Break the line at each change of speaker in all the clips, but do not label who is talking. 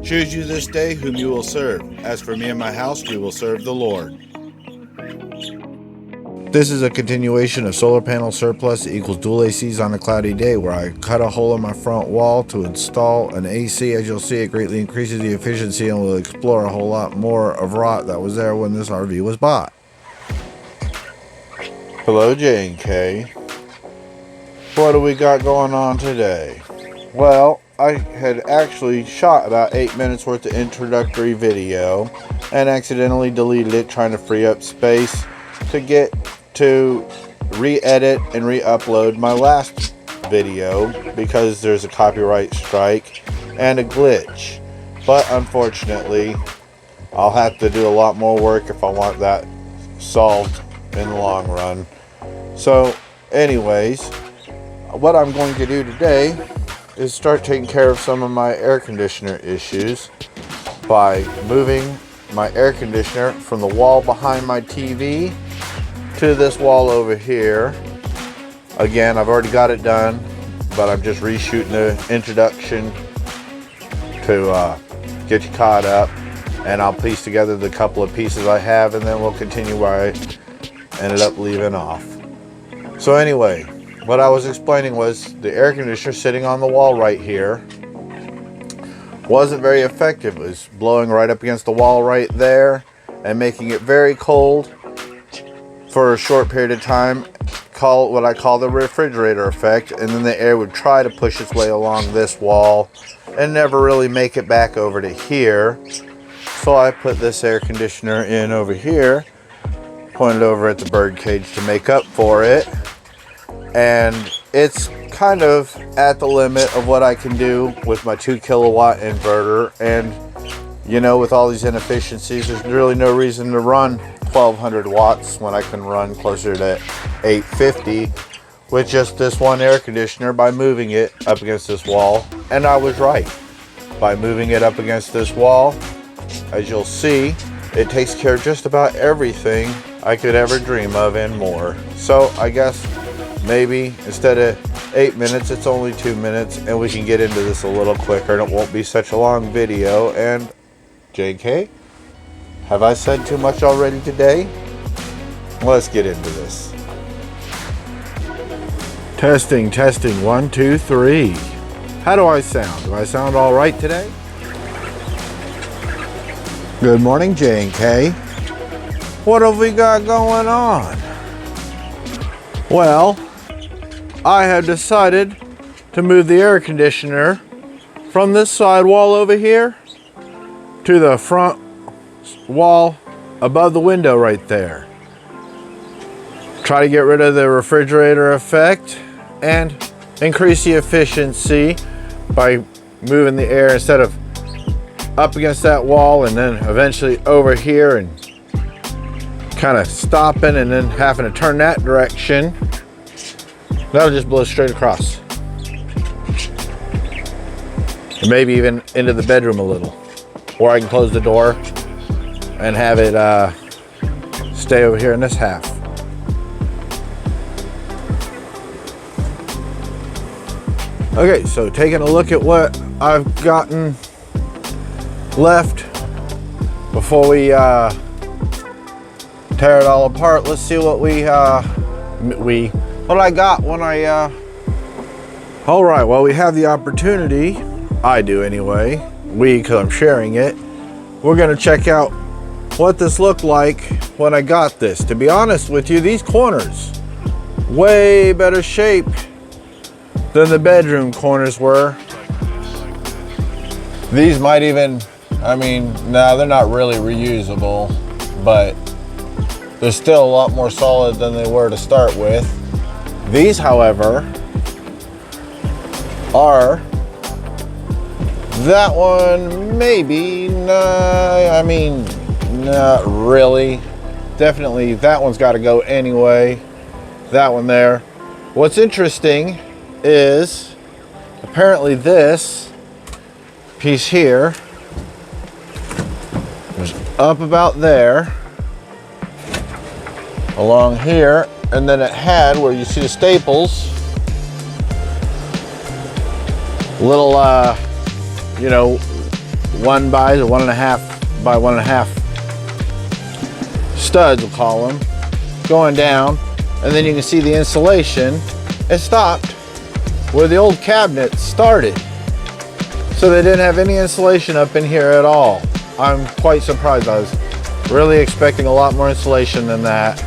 Choose you this day whom you will serve. As for me and my house, we will serve the Lord. This is a continuation of solar panel surplus equals dual ACs on a cloudy day, where I cut a hole in my front wall to install an AC. As you'll see, it greatly increases the efficiency and will explore a whole lot more of rot that was there when this RV was bought. Hello, J&K. What do we got going on today? Well, I had actually shot about 8 minutes worth of introductory video and accidentally deleted it trying to free up space to get to re-edit and re-upload my last video because there's a copyright strike and a glitch. But unfortunately, I'll have to do a lot more work if I want that solved in the long run. So anyways, what I'm going to do today is start taking care of some of my air conditioner issues by moving my air conditioner from the wall behind my TV to this wall over here. Again, I've already got it done, but I'm just reshooting the introduction to get you caught up, and I'll piece together the couple of pieces I have, and then we'll continue where I ended up leaving off. So anyway, what I was explaining was the air conditioner sitting on the wall right here wasn't very effective. It was blowing right up against the wall right there and making it very cold for a short period of time, call what I call the refrigerator effect, and then the air would try to push its way along this wall and never really make it back over to here. So I put this air conditioner in over here, pointed over at the bird cage to make up for it, and it's kind of at the limit of what I can do with my 2 kilowatt inverter. And you know, with all these inefficiencies, there's really no reason to run 1200 watts when I can run closer to 850 with just this one air conditioner by moving it up against this wall. And I was right. By moving it up against this wall, as you'll see, it takes care of just about everything I could ever dream of and more. So I guess maybe instead of 8 minutes, it's only 2 minutes, and we can get into this a little quicker and it won't be such a long video. And JK, have I said too much already today? Let's get into this. Testing, 1, 2, 3. How do I sound? Do I sound all right today? Good morning, J&K. What have we got going on? Well, I have decided to move the air conditioner from this side wall over here to the front wall above the window right there. Try to get rid of the refrigerator effect and increase the efficiency by moving the air instead of up against that wall and then eventually over here and kind of stopping and then having to turn that direction. That'll just blow straight across. And maybe even into the bedroom a little. Or I can close the door and have it stay over here in this half. Okay, so taking a look at what I've gotten left before we tear it all apart. Let's see what what I got when I all right, well, we have the opportunity, I do anyway, because I'm sharing it. We're gonna check out what this looked like when I got this. To be honest with you, these corners way better shape than the bedroom corners were. These might even, I mean, no, they're not really reusable, but they're still a lot more solid than they were to start with. These, however, are, that one maybe, I mean, not really. Definitely that one's got to go anyway. That one there. What's interesting is apparently this piece here was up about there, along here, and then it had, where you see the staples, little you know, 1 by 1.5 by 1.5 studs, we'll call them, going down, and then you can see the insulation. It stopped where the old cabinet started. So they didn't have any insulation up in here at all. I'm quite surprised. I was really expecting a lot more insulation than that.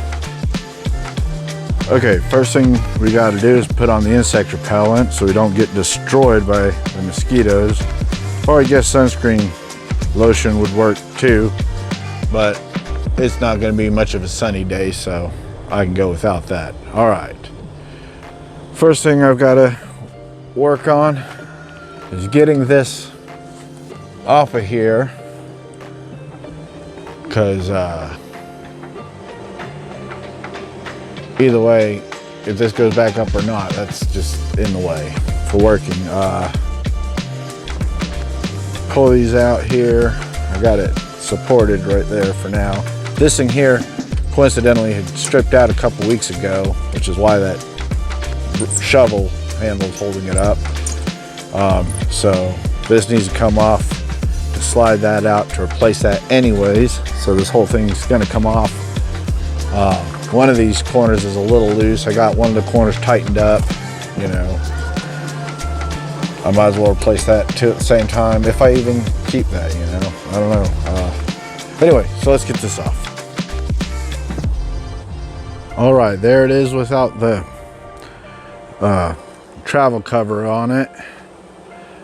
Okay, first thing we got to do is put on the insect repellent so we don't get destroyed by the mosquitoes. Or I guess sunscreen lotion would work too, but it's not going to be much of a sunny day, so I can go without that. All right. First thing I've got to work on is getting this off of here, because either way, if this goes back up or not, that's just in the way for working. Pull these out here. I got it supported right there for now. This thing here coincidentally had stripped out a couple weeks ago, which is why that shovel handle is holding it up. So this needs to come off to slide that out to replace that anyways. So this whole thing's gonna come off. One of these corners is a little loose. I got one of the corners tightened up, you know. I might as well replace that too at the same time, if I even keep that, you know. I don't know. Anyway, so let's get this off. All right, there it is without the travel cover on it.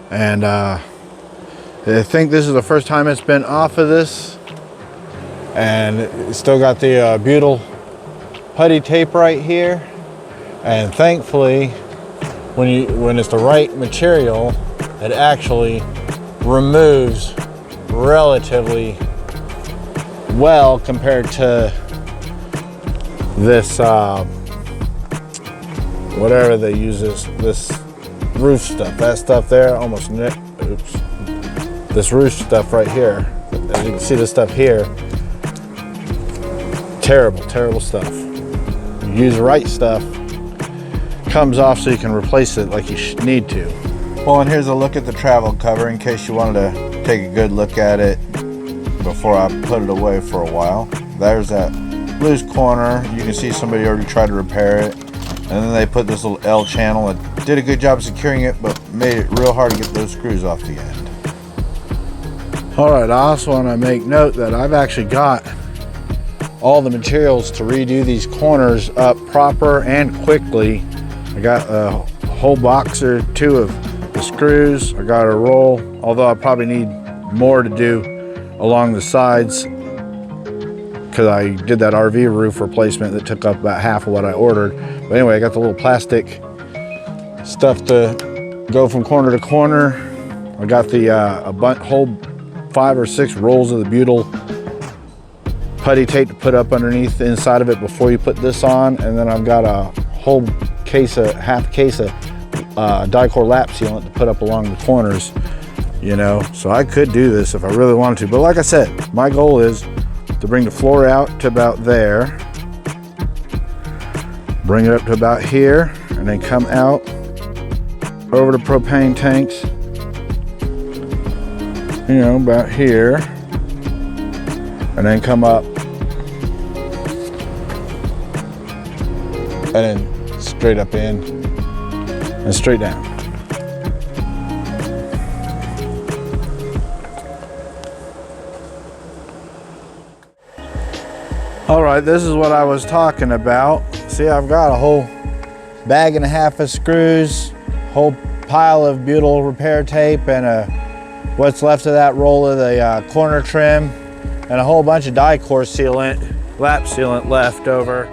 And I think this is the first time it's been off of this. And it's still got the butyl putty tape right here. And thankfully, when it's the right material, it actually removes relatively well compared to this whatever they use, this roof stuff. That stuff there almost oops. This roof stuff right here. As you can see, this stuff here, terrible stuff. You use the right stuff, comes off so you can replace it like you need to. Well, and here's a look at the travel cover in case you wanted to take a good look at it before I put it away for a while. There's that loose corner. You can see somebody already tried to repair it, and then they put this little L channel and did a good job securing it, but made it real hard to get those screws off the end. All right, I also want to make note that I've actually got all the materials to redo these corners up proper and quickly. I got a whole box or two of the screws. I got a roll, although I probably need more to do along the sides because I did that RV roof replacement that took up about half of what I ordered. But anyway, I got the little plastic stuff to go from corner to corner. I got the whole 5 or 6 rolls of the butyl putty tape to put up underneath the inside of it before you put this on, and then I've got a whole case of half case of Dicor lap sealant to put up along the corners, you know. So I could do this if I really wanted to, but like I said, my goal is to bring the floor out to about there, bring it up to about here, and then come out over the propane tanks, you know, about here, and then come up and then straight up in and straight down. All right, this is what I was talking about. See, I've got a whole bag and a half of screws, whole pile of butyl repair tape, and what's left of that roll of the corner trim, and a whole bunch of Dicor sealant, lap sealant left over.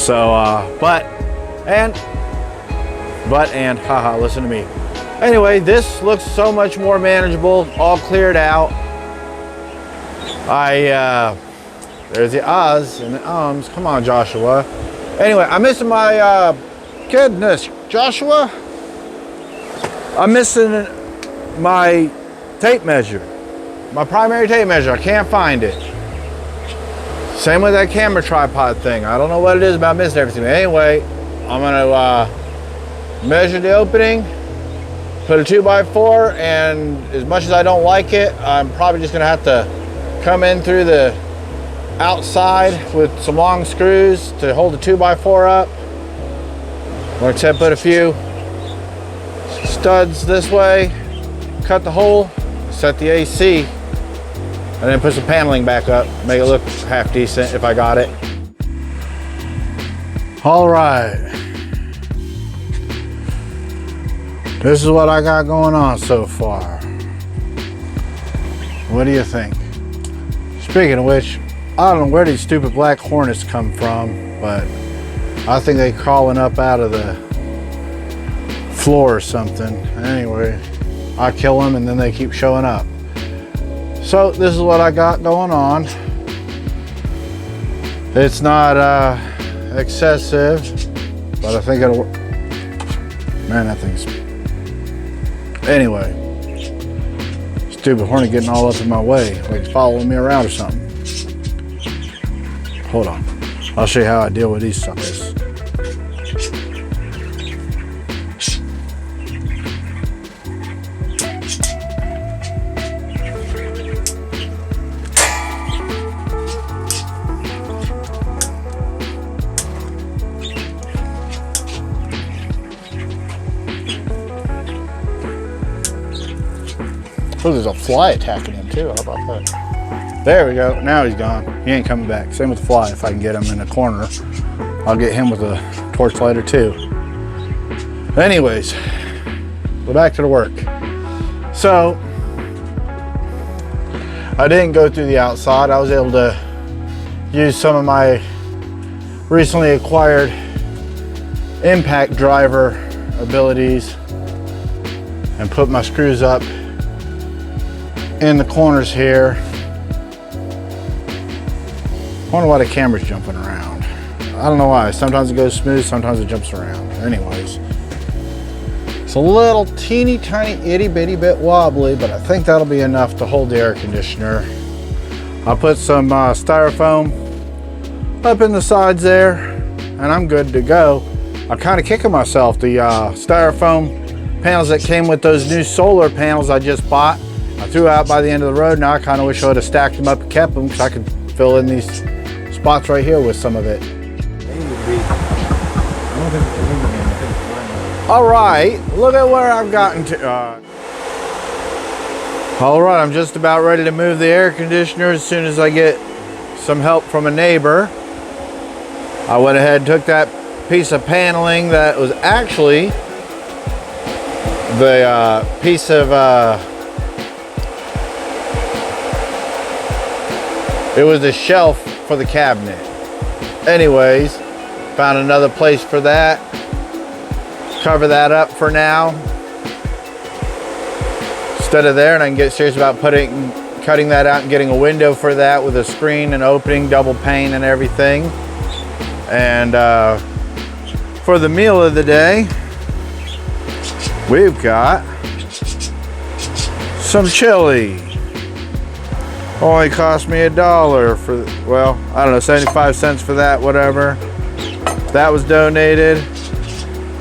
So, haha, listen to me. Anyway, this looks so much more manageable, all cleared out. There's the ahs and the ums. Come on, Joshua. Anyway, I'm missing my, goodness, Joshua. I'm missing my tape measure. My primary tape measure, I can't find it. Same with that camera tripod thing. I don't know what it is about missing everything. Anyway, I'm gonna measure the opening, put a 2x4, and as much as I don't like it, I'm probably just gonna have to come in through the outside with some long screws to hold the 2x4 up. Like I said, put a few studs this way, cut the hole, set the AC, and then put some paneling back up, make it look half decent if I got it. All right. This is what I got going on so far. What do you think? Speaking of which, I don't know where these stupid black hornets come from, but I think they're crawling up out of the floor or something. Anyway, I kill them and then they keep showing up. So this is what I got going on. It's not excessive, but I think it'll work. Man, that thing's... Anyway, stupid hornet getting all up in my way, like it's following me around or something. Hold on, I'll show you how I deal with these suckers. Oh, there's a fly attacking him too. How about that? There we go. Now he's gone. He ain't coming back. Same with the fly. If I can get him in a corner, I'll get him with a torch lighter too. Anyways, go back to the work. So, I didn't go through the outside. I was able to use some of my recently acquired impact driver abilities and put my screws up in the corners here. I wonder why the camera's jumping around. I don't know why. Sometimes it goes smooth, sometimes it jumps around. Anyways, it's a little teeny tiny itty bitty bit wobbly, but I think that'll be enough to hold the air conditioner. I'll put some styrofoam up in the sides there and I'm good to go. I'm kind of kicking myself. The styrofoam panels that came with those new solar panels I just bought, I threw out by the end of the road. Now I kind of wish I would have stacked them up and kept them because I could fill in these spots right here with some of it. All right, look at where I've gotten to. All right, I'm just about ready to move the air conditioner as soon as I get some help from a neighbor. I went ahead and took that piece of paneling that was actually the piece of it was a shelf for the cabinet. Anyways, found another place for that. Cover that up for now. Instead of there, and I can get serious about cutting that out and getting a window for that with a screen and opening, double pane and everything. And for the meal of the day, we've got some chili. Only cost me $1 for, well, I don't know, 75 cents for that, whatever. That was donated.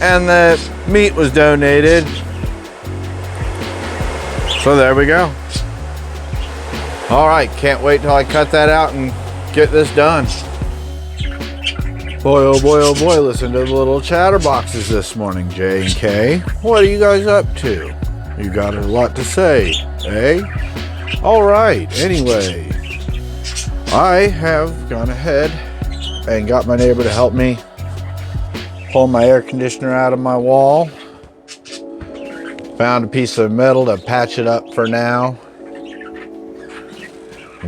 And the meat was donated. So there we go. All right, can't wait till I cut that out and get this done. Boy, oh boy, oh boy, listen to the little chatterboxes this morning, J and K. What are you guys up to? You got a lot to say, eh? All right, anyway, I have gone ahead and got my neighbor to help me pull my air conditioner out of my wall. Found a piece of metal to patch it up for now.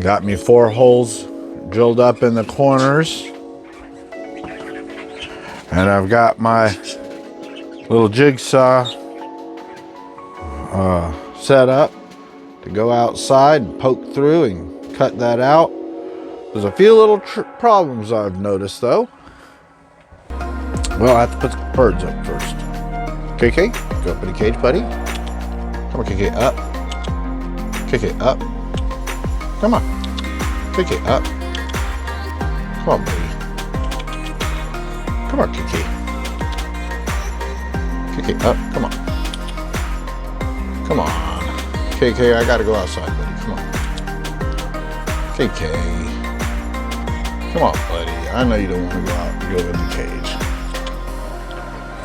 Got me 4 holes drilled up in the corners. And I've got my little jigsaw set up to go outside and poke through and cut that out. There's a few little problems I've noticed though. Well, I have to put the birds up first. KK, go up in the cage, buddy. Come on, KK, up. KK, up. Come on. KK, up. Come on, buddy. Come on, KK. KK, up. Come on. Come on. KK, I gotta go outside, buddy. Come on. KK. Come on, buddy. I know you don't want to go out and go in the cage.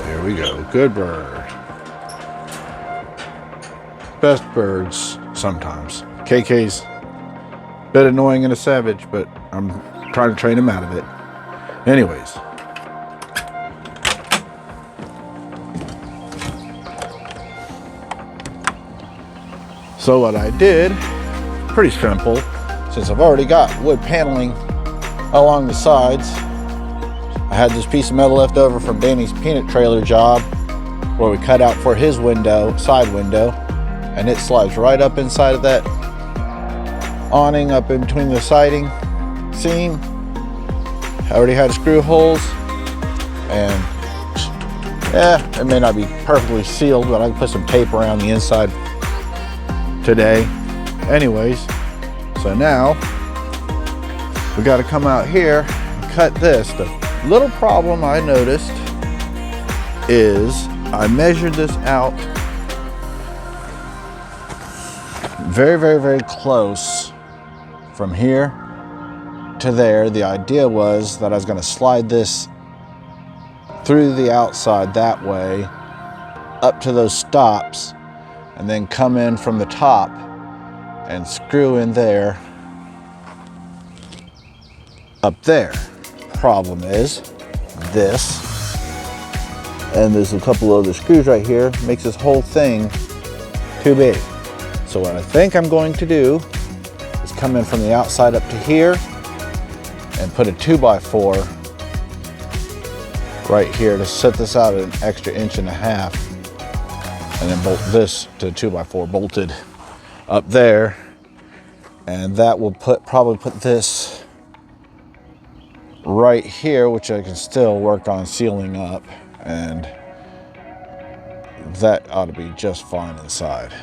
There we go. Good bird. Best birds sometimes. KK's a bit annoying and a savage, but I'm trying to train him out of it. Anyways. So what I did, pretty simple, since I've already got wood paneling along the sides. I had this piece of metal left over from Danny's peanut trailer job where we cut out for his window, side window, and it slides right up inside of that awning up in between the siding seam. I already had screw holes, and yeah, it may not be perfectly sealed, but I can put some tape around the inside today. Anyways, so now we got to come out here and cut this. The little problem I noticed is I measured this out very close from here to there. The idea was that I was going to slide this through the outside that way up to those stops and then come in from the top and screw in there up there. Problem is this, and there's a couple other screws right here, makes this whole thing too big. So what I think I'm going to do is come in from the outside up to here and put a 2x4 right here to set this out an extra 1.5 inches, and then bolt this to 2x4 bolted up there, and that will probably put this right here, which I can still work on sealing up, and that ought to be just fine inside.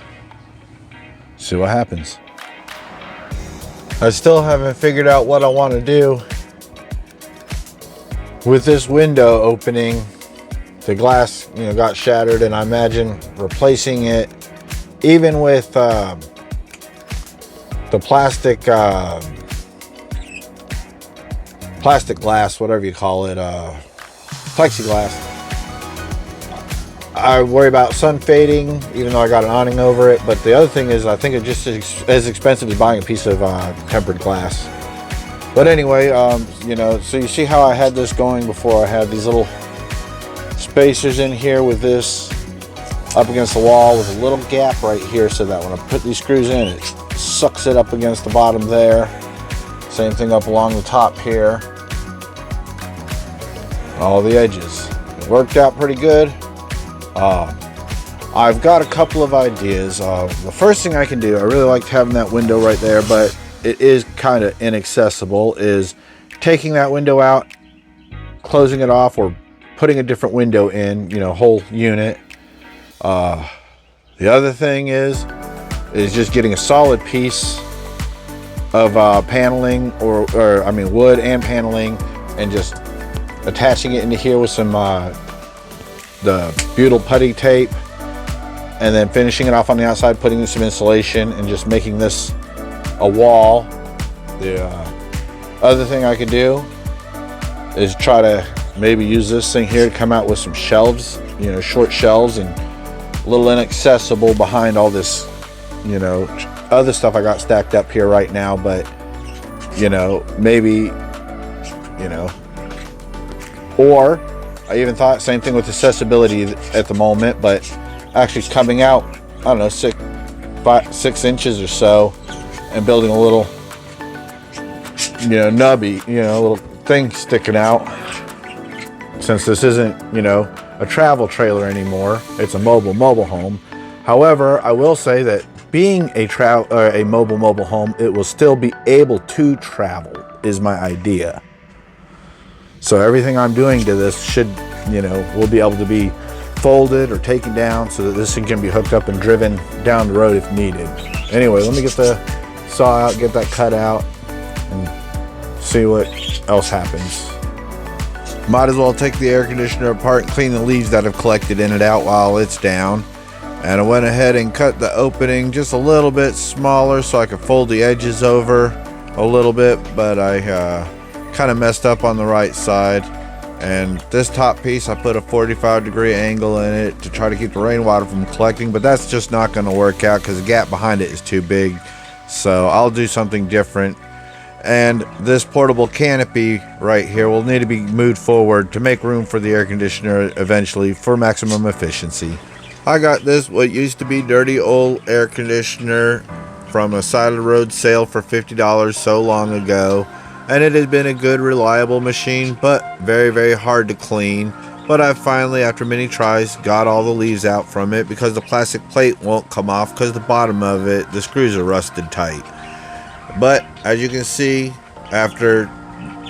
See what happens. I still haven't figured out what I want to do with this window opening. The glass, got shattered, and I imagine replacing it, even with the plastic glass, whatever you call it, plexiglass. I worry about sun fading, even though I got an awning over it. But the other thing is, I think it's just as expensive as buying a piece of tempered glass. But anyway, so you see how I had this going before. I had these little spacers in here with this up against the wall with a little gap right here, so that when I put these screws in, it sucks it up against the bottom there. Same thing up along the top here. All the edges. It worked out pretty good. I've got a couple of ideas. The first thing I can do, I really liked having that window right there, but it is kind of inaccessible, is taking that window out, closing it off, or putting a different window in, whole unit. The other thing is just getting a solid piece of paneling, or wood and paneling, and just attaching it into here with some the butyl putty tape, and then finishing it off on the outside, putting in some insulation, and just making this a wall. The other thing I could do is try to maybe use this thing here to come out with some shelves, short shelves, and a little inaccessible behind all this, other stuff I got stacked up here right now. But maybe, or I even thought same thing with accessibility at the moment, but actually coming out, I don't know, 6 inches or so, and building a little, nubby, a little thing sticking out, since this isn't, you know, a travel trailer anymore. It's a mobile home. However, I will say that being a mobile home, it will still be able to travel is my idea. So everything I'm doing to this should, you know, will be able to be folded or taken down so that this thing can be hooked up and driven down the road if needed. Anyway, let me get the saw out, get that cut out, and see what else happens. Might as well take the air conditioner apart and clean the leaves that have collected in it out while it's down. And I went ahead and cut the opening just a little bit smaller so I could fold the edges over a little bit, but I kind of messed up on the right side. And this top piece, I put a 45-degree angle in it to try to keep the rainwater from collecting, but that's just not going to work out because the gap behind it is too big. So I'll do something different. And this portable canopy right here will need to be moved forward to make room for the air conditioner eventually for maximum efficiency. I got this, what used to be dirty old air conditioner from a side of the road sale for $50 so long ago. And it has been a good, reliable machine, but very, very hard to clean. But I finally, after many tries, got all the leaves out from it because the plastic plate won't come off because the bottom of it, the screws are rusted tight. But as you can see, after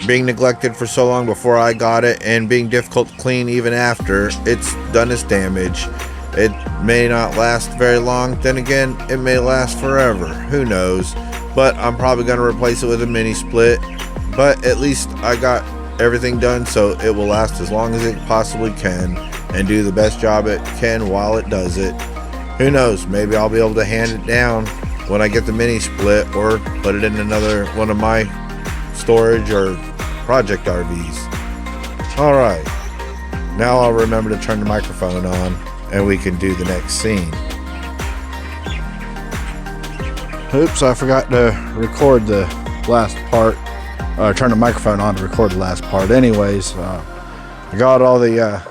being neglected for so long before I got it and being difficult to clean even after, it's done its damage. It may not last very long, then again, it may last forever, who knows. But I'm probably going to replace it with a mini split. But at least I got everything done so it will last as long as it possibly can and do the best job it can while it does it. Who knows, maybe I'll be able to hand it down when I get the mini split or put it in another one of my storage or project RVs. Alright, now I'll remember to turn the microphone on and we can do the next scene. Oops, I forgot to record the last part. Turn the microphone on to record the last part. Anyways, I got all the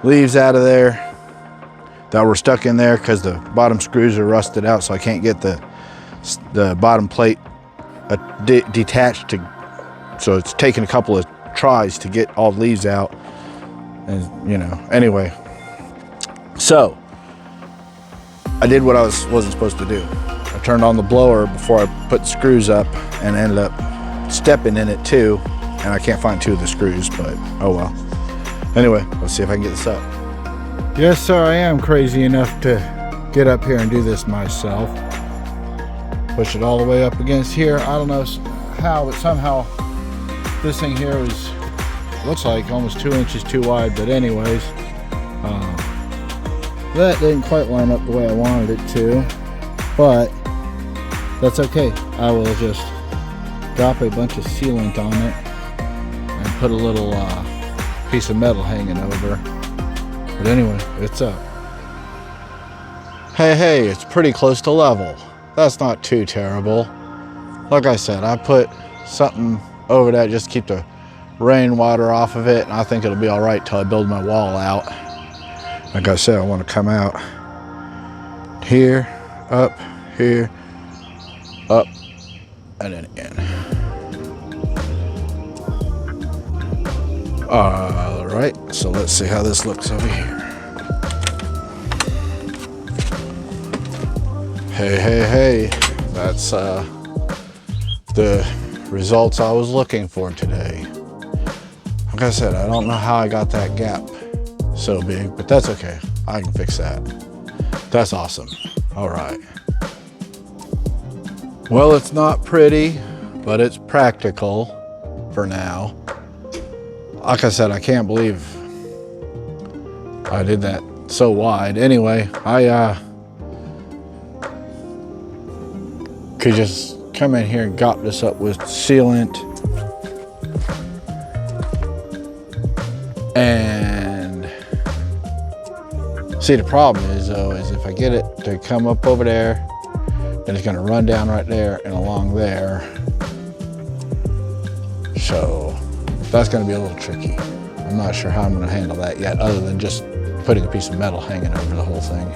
leaves out of there that were stuck in there because the bottom screws are rusted out, so I can't get the bottom plate detached. So it's taken a couple of tries to get all the leaves out. And you know, anyway, so I did what I wasn't supposed to do. I turned on the blower before I put the screws up and ended up stepping in it too, and I can't find two of the screws, but oh well. Anyway, let's see if I can get this up. Yes, sir, I am crazy enough to get up here and do this myself. Push it all the way up against here. I don't know how, but somehow this thing here looks like almost 2 inches too wide, but anyways, that didn't quite line up the way I wanted it to, but that's okay. I will just drop a bunch of sealant on it and put a little piece of metal hanging over. But anyway, it's up. Hey, it's pretty close to level. That's not too terrible. Like I said, I put something over that just to keep the rainwater off of it, and I think it'll be all right till I build my wall out. Like I said, I want to come out here, up, and then in. All right, so let's see how this looks over here. Hey, that's the results I was looking for today. Like I said, I don't know how I got that gap so big, but that's okay. I can fix that. That's awesome. All right. Well, it's not pretty, but it's practical for now. Like I said, I can't believe I did that so wide. Anyway, I could just come in here and gop this up with sealant. And see, the problem is though, is if I get it to come up over there, then it's gonna run down right there and along there. So that's gonna be a little tricky. I'm not sure how I'm gonna handle that yet, other than just putting a piece of metal hanging over the whole thing.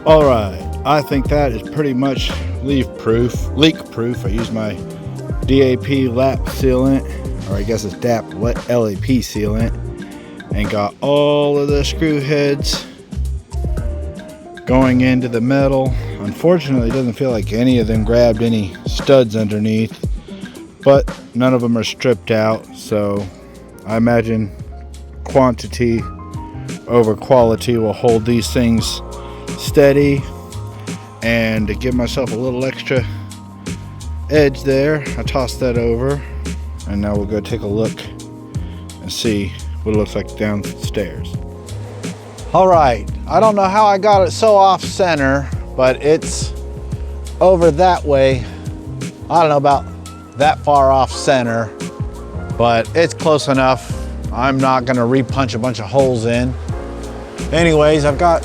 All right, I think that is pretty much leak proof. I use my DAP lap sealant, or I guess it's DAP wet LAP sealant, and got all of the screw heads going into the metal. Unfortunately, it doesn't feel like any of them grabbed any studs underneath, but none of them are stripped out, so I imagine quantity over quality will hold these things steady. And to give myself a little extra edge there, I tossed that over, and now we'll go take a look and see what it looks like downstairs. All right, I don't know how I got it so off center, but it's over that way. I don't know about that far off center, but it's close enough. I'm not gonna re-punch a bunch of holes in. Anyways, I've got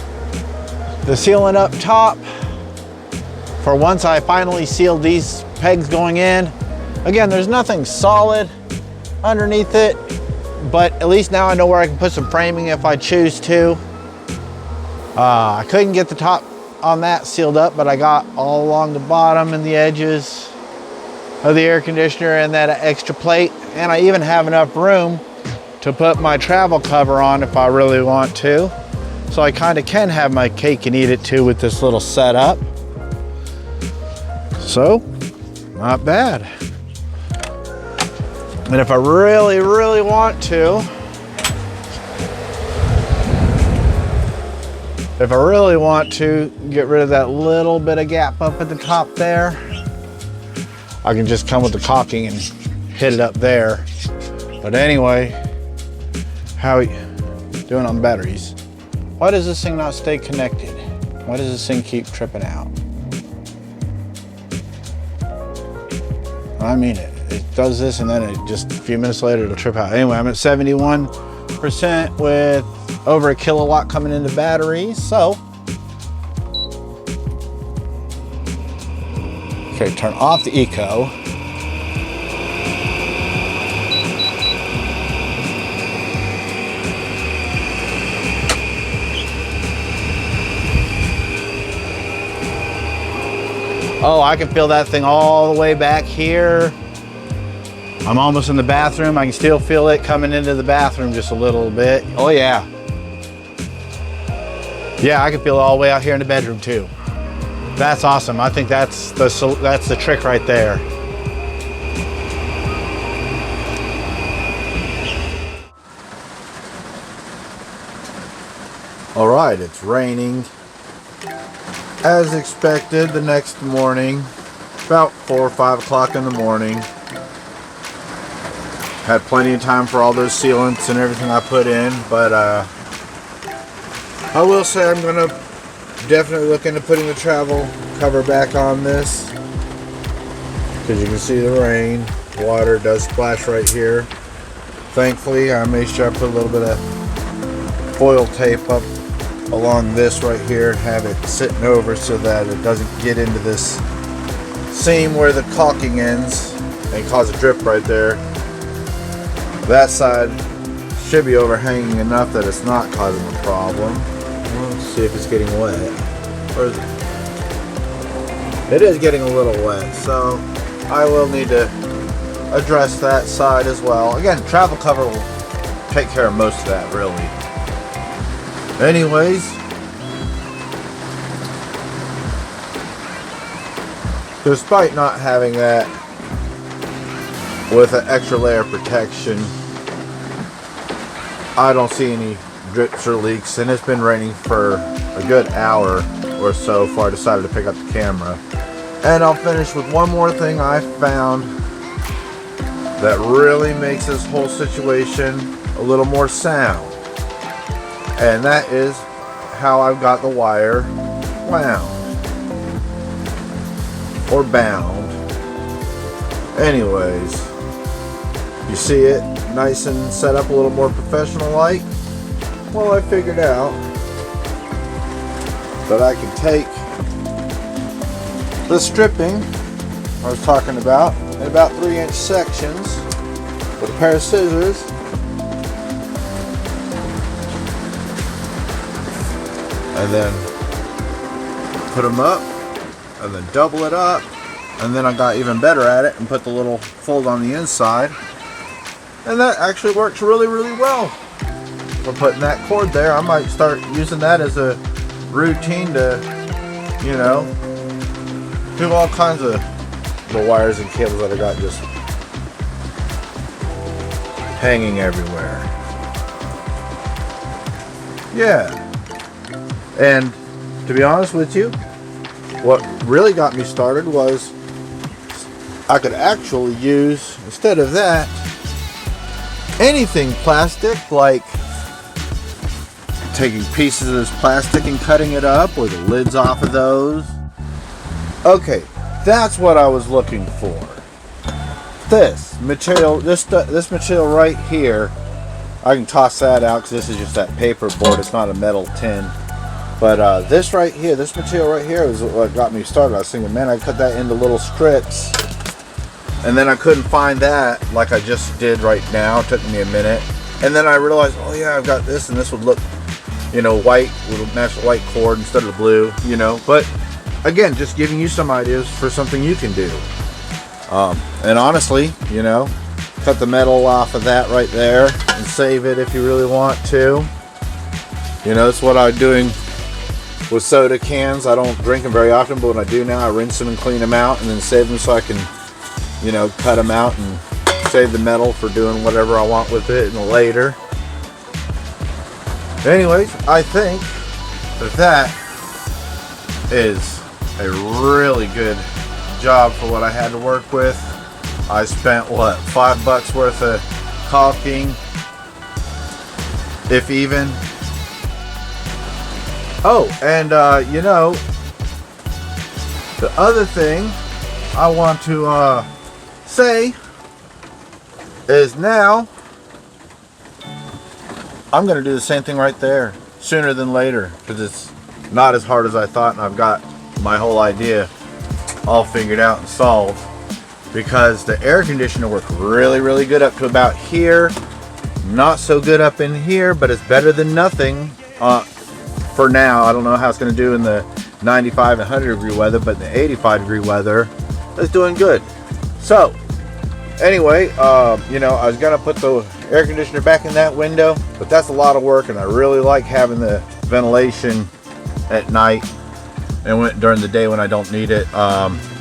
the sealant up top for once I finally sealed these pegs going in. Again, there's nothing solid underneath it, but at least now I know where I can put some framing if I choose to. I couldn't get the top on that sealed up, but I got all along the bottom and the edges of the air conditioner and that extra plate. And I even have enough room to put my travel cover on if I really want to. So I kind of can have my cake and eat it too with this little setup. So, not bad. And if I really, really want to, get rid of that little bit of gap up at the top there, I can just come with the caulking and hit it up there. But anyway, how are you doing on batteries? Why does this thing not stay connected? Why does this thing keep tripping out? I mean, it does this and then it just a few minutes later it'll trip out. Anyway, I'm at 71% with over a kilowatt coming into batteries. So, okay, turn off the eco. Oh, I can feel that thing all the way back here. I'm almost in the bathroom. I can still feel it coming into the bathroom just a little bit. Oh yeah. Yeah, I can feel it all the way out here in the bedroom too. That's awesome. I think that's the trick right there. All right, it's raining. As expected, the next morning, about 4 or 5 o'clock in the morning. Had plenty of time for all those sealants and everything I put in, but I will say I'm gonna definitely look into putting the travel cover back on this, because you can see the rain. Water does splash right here. Thankfully, I made sure I put a little bit of foil tape up along this right here and have it sitting over so that it doesn't get into this seam where the caulking ends and cause a drip right there. That side should be overhanging enough that it's not causing a problem. Let's see if it's getting wet. Or is it? It is getting a little wet, so I will need to address that side as well. Again, travel cover will take care of most of that, really. Anyways, despite not having that with an extra layer of protection, I don't see any drips or leaks, and it's been raining for a good hour or so before I decided to pick up the camera. And I'll finish with one more thing I found that really makes this whole situation a little more sound. And that is how I've got the wire wound or bound. Anyways, you see it nice and set up a little more professional like. Well, I figured out that I can take the stripping I was talking about in about 3-inch sections with a pair of scissors, and then put them up and then double it up, and then I got even better at it and put the little fold on the inside And that actually works really, really well. For putting that cord there, I might start using that as a routine to, you know, do all kinds of the wires and cables that I got just hanging everywhere. Yeah. And to be honest with you, what really got me started was I could actually use, instead of that, anything plastic, like taking pieces of this plastic and cutting it up, or the lids off of those. Okay, that's what I was looking for. This material, this material right here, I can toss that out because this is just that paper board. It's not a metal tin. But this right here, this material right here is what got me started. I was thinking, man, I cut that into little strips, and then I couldn't find that like I just did right now. It took me a minute, and then I realized, oh yeah, I've got this, and this would look, you know, white, would match the white cord instead of the blue, you know. But again, just giving you some ideas for something you can do. And honestly, you know, cut the metal off of that right there and save it if you really want to. You know, that's what I'm doing with soda cans. I don't drink them very often, but when I do now, I rinse them and clean them out and then save them so I can, you know, cut them out and save the metal for doing whatever I want with it later. Anyways, I think that is a really good job for what I had to work with. I spent, what, $5 worth of caulking, if even. Oh, and you know, the other thing I want to say is now I'm going to do the same thing right there sooner than later, because it's not as hard as I thought, and I've got my whole idea all figured out and solved, because the air conditioner worked really, really good up to about here. Not so good up in here, but it's better than nothing for now. I don't know how it's going to do in the 95 and 100 degree weather, but the 85 degree weather is doing good. So anyway, you know, I was going to put the air conditioner back in that window, but that's a lot of work, and I really like having the ventilation at night and during the day when I don't need it.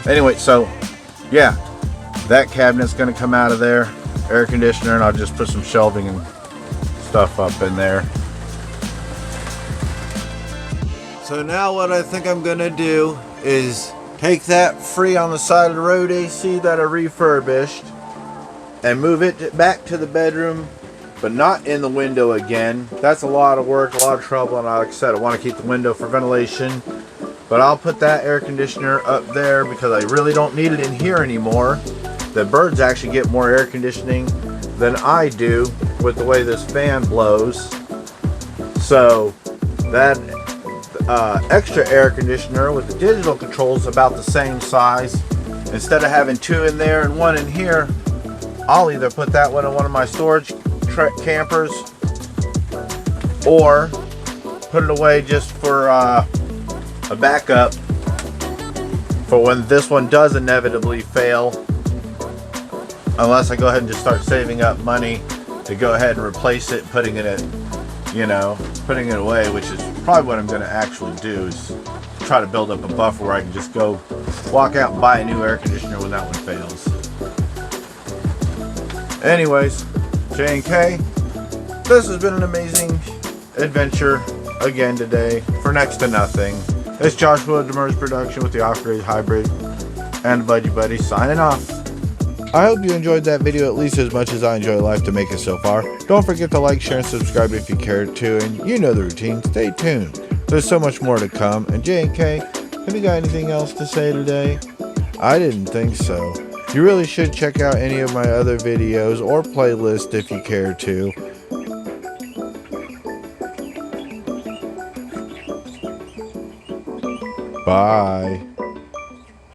Anyway, so yeah, that cabinet's going to come out of there, air conditioner, and I'll just put some shelving and stuff up in there. So now what I think I'm going to do is take that free on the side of the road AC that I refurbished and move it back to the bedroom, but not in the window again. That's a lot of work, a lot of trouble, and like I said, I want to keep the window for ventilation. But I'll put that air conditioner up there because I really don't need it in here anymore. The birds actually get more air conditioning than I do with the way this fan blows. So that extra air conditioner with the digital controls is about the same size. Instead of having two in there and one in here, I'll either put that one in one of my storage campers or put it away just for a backup for when this one does inevitably fail, unless I go ahead and just start saving up money to go ahead and replace it, putting it away, which is probably what I'm going to actually do, is try to build up a buffer where I can just go walk out and buy a new air conditioner when that one fails. Anyways, J&K, this has been an amazing adventure again today for next to nothing. It's Joshua Demers production with the Off-Grid Hybrid and Buddy Buddy signing off. I hope you enjoyed that video at least as much as I enjoy life to make it so far. Don't forget to like, share, and subscribe if you care to, and you know the routine. Stay tuned. There's so much more to come. And J&K, have you got anything else to say today? I didn't think so. You really should check out any of my other videos or playlist if you care to. Bye.